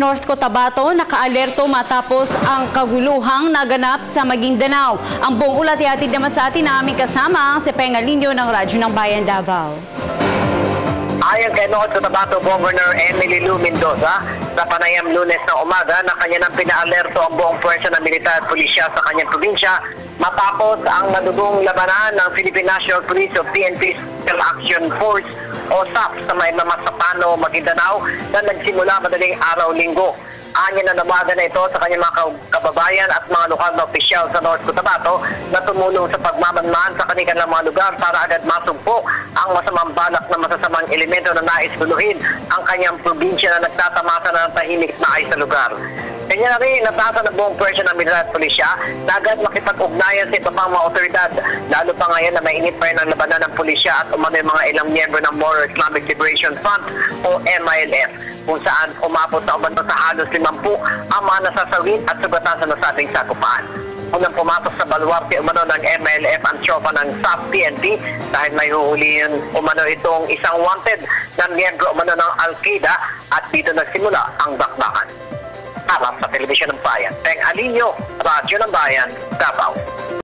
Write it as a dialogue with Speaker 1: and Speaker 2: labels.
Speaker 1: North Cotabato nakaalerto matapos ang kaguluhang naganap sa Maguindanao. Ang buong ulat ihatid naman sa atin na aming kasama si Pengalinyo ng Radyo ng Bayan Davao.
Speaker 2: Ayon kay North Cotabato Governor Emily Lou Mendoza, sa panayam Lunes na umaga na kanya nang pinaalerto ang buong puwersa ng militar at pulisya sa kanyang probinsya matapos ang nadugong labanan ng Philippine National Police o PNP Special Action Force o SAF sa may Mamasapano, Maguindanao na nagsimula madaling araw-linggo. Anya na namaga na ito sa kanyang mga kababayan at mga lokal na opisyal sa North Cotabato na tumulong sa pagmamanmaan sa kanilang mga lugar para agad masugpo ang masamang balak na masasamang elemento na nais guluhin ang kanyang probinsya na nagtatamasa na ng tahimik na ay sa lugar. Kanya na rin, natasa ng buong puwersa ng militar at pulisya na agad makipag-ugnayan sa iba pang mga otoridad, lalo pa ngayon na mainit pa rin ang labanan ng pulisya at umano yung mga ilang miyembro ng Moro Islamic Liberation Front o MILF, kung saan umabot na umano sa halos 50 ang mga nasasawin at sugatan sa nasabing sakupaan. Unang pumasok sa baluarte umano ng MILF ang tropa ng SAF-PNP dahil may huhulihin umano itong isang wanted na miyembro umano ng Al-Qaeda at dito nagsimula ang bakbakan. Para sa Telebisyon ng Bayan, Pengalinyo, Radyo ng Bayan, Davao.